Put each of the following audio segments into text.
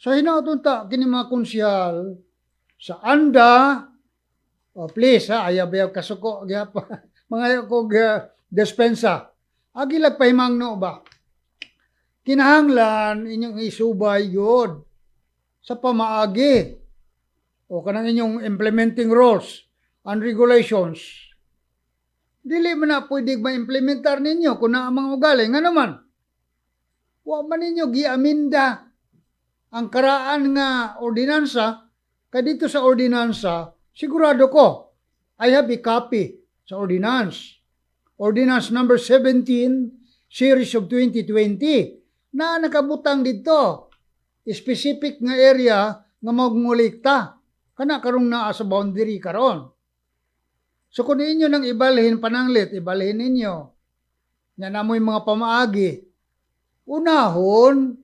So hinautun ta kini mga konsyal sa anda, please ha, ayaw kasuko gyapa mga ko despensa. Agi pahimang no ba? Kinahanglan inyong isubay yun sa pamaagi o kanang inyong implementing rules and regulations. Dili man na pwede ma-implementar ninyo kung na mga ugali. Nga naman, wa man ninyo giaminda ang karaan nga ordinansa, kaya dito sa ordinansa, sigurado ko, I have a copy sa ordinance. Ordinance number 17, series of 2020, na nakabutang dito, specific nga area nga magmulikta, kana karong naa sa boundary karon. So kung inyo nang ibalhin pananglit, ibalhin ninyo, na namoy mga pamaagi, unahon,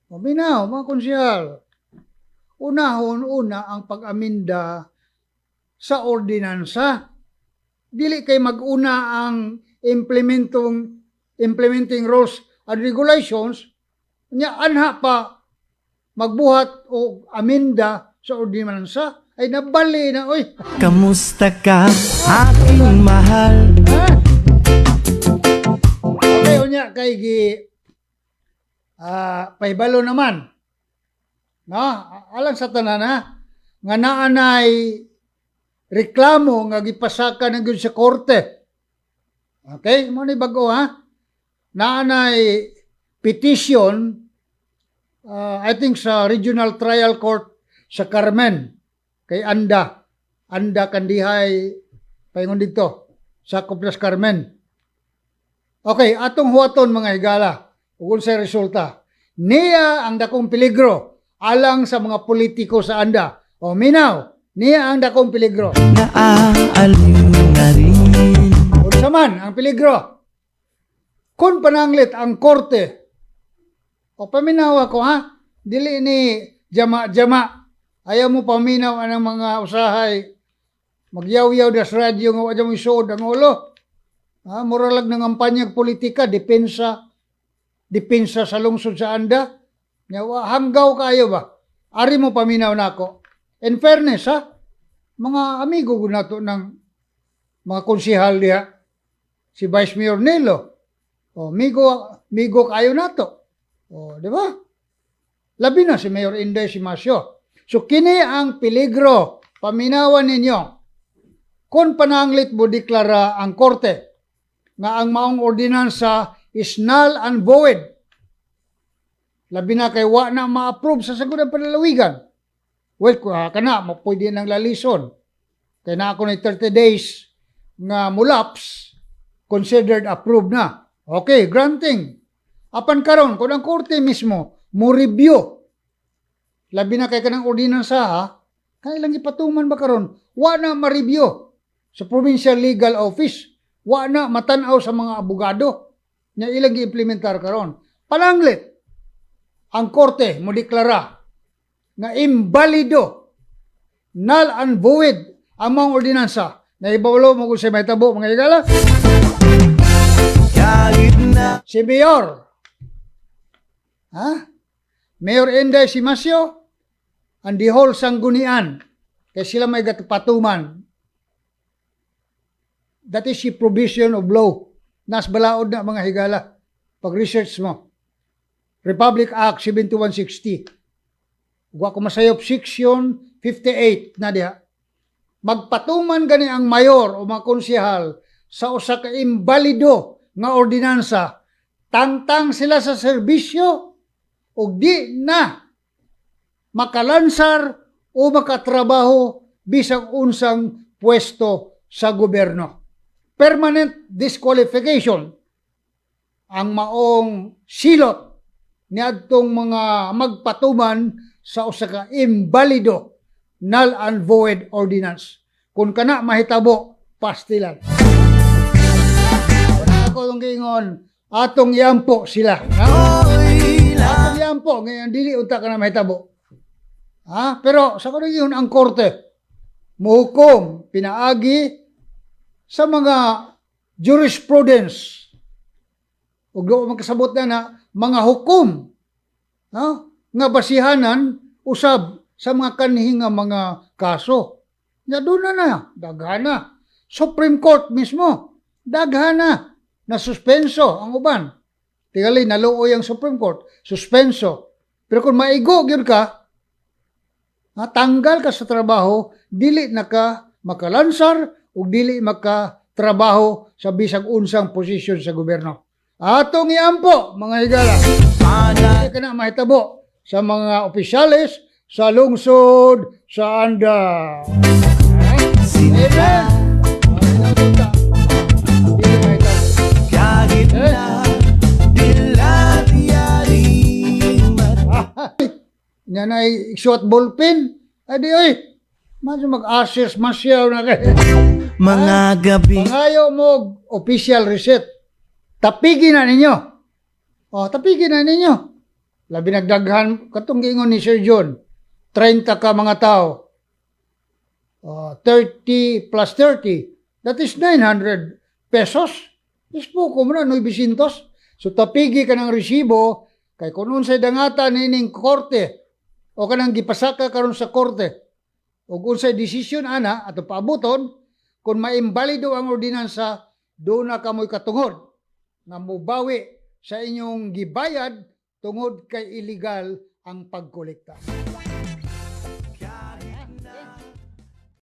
maminaw, mga konsyal, unahon una ang pag-aminda sa ordinansa. Dili kay mag-una ang implementing rules and regulations, nya anha pa magbuhat o aminda sa ordinansa, ay nabali na, oy. Kamusta ka, aking mahal? Okay, unya, kay paibalo naman. No? Alang sa tanan ha, nga naanay reklamo nga gipasaka na gyud sa korte. Okay? Mo ni bago ha. Naanay petition, I think sa Regional Trial Court sa Carmen, kay Anda Kandihay, paingon dito, sa Kuplas Carmen. Okay, atong huwaton mga higala, ug unsay resulta. Niya ang dakong peligro alang sa mga politiko sa Anda. O minaw, niya ang dakong peligro. Naaaliw na rin. Unsa man ang peligro? Kung pananglit ang korte, o paminaw ako ha, dili ni jama-jama, ayaw mo paminaw anang mga usahay, magyaw-yaw das radyo nga wadya mo isuod ang ulo. Muralag ng kampanyag politika, depensa sa lungsod sa Anda. Hanggaw kayo ba? Ari mo paminaw na ako. In fairness ha, mga amigo ko na to ng mga konsihal diha, si Vice Mayor Nelo, migo kayo na to. Di ba? Labi na si Mayor Inday Simasyo. So kini ang peligro, paminawan ninyo. Kung pananglit mo deklara ang korte nga ang maong ordinansa is null and void. Labi na kay wa na ma-approve sa sagudang panalawigan. Well, kana pwede nang lalison. Kaya na ako na 30 days nga mulaps, considered approved na. Okay, granting. Apan karon kung ang korte mismo mo review, labi na kay kanang ordinansa ha, kailang ipatuman ba karon? Wa na ma-review sa Provincial Legal Office. Wa na matanaw sa mga abogado na ilang gi-implementar karon. Pananglit, ang korte mo deklara nga imbalido, null and void ang mga ordinansa. Naibawalo mo kung sa may tabo, mga higala? Si Mayor. Mayor Inday Simasyo and the whole Sanggunian. Kaya sila may gatupatuman. That is the provision of law. Nas balaod na mga higala. Pag-research mo. Republic Act 7160. Huwag ko masayop, Section 58 na diha. Magpatuman gani ang mayor o mga konsehal sa usa ka imbalido nga ordinansa, tangtang sila sa serbisyo o di na makalansar o makatrabaho bisag unsang pwesto sa gobyerno. Permanent disqualification ang maong silot ni adtong mga magpatuman sa usa ka imbalido, null and void ordinance. Kung kana mahitabo, pastilan. Ako itong giingon, atong yampo sila. Atong yampo, ngayon dili unta ka na mahitabo. Pero sa kanang yun ang korte, muhukom, pinaagi sa mga jurisprudence. Ug do magkasabot na mga hukom, nga basihanan usab sa mga kanhi nga mga kaso. Nya doon na daghana. Supreme Court mismo, daghana na suspenso ang uban. Tingali naluoy ang Supreme Court, suspenso. Pero kung maigo gyud ka, tanggal ka sa trabaho, dili na ka makalansar o dili makatrabaho sa bisag unsang posisyon sa gobyerno. Atong iampo, mga higala. Hindi ka na mahitabo sa mga opisyalis sa lungsod sa Anda. Sinta Hindi mahitabo. kahit na diladyari Yan ay isuot ballpen. Adi oy, medyo mag-assess masyaw na kayo. mga gabi Pangayo mo official receipt. Tapigin na ninyo. Tapigin na ninyo. Labi nagdaghan, katong giingon ni Sir John, 30 ka mga tao. 30 plus 30, that is 900 pesos. Ispo ko mo na, 900. So tapigi ka ng resibo, kay kung unsay dangata nining korte, o kanang gipasaka karon sa korte, o unsay desisyon ana, ato paabuton, kung maimbalido ang ordinansa, doon na kamoy katungod, na mubawi sa inyong gibayad, tungod kay illegal ang pagkolekta.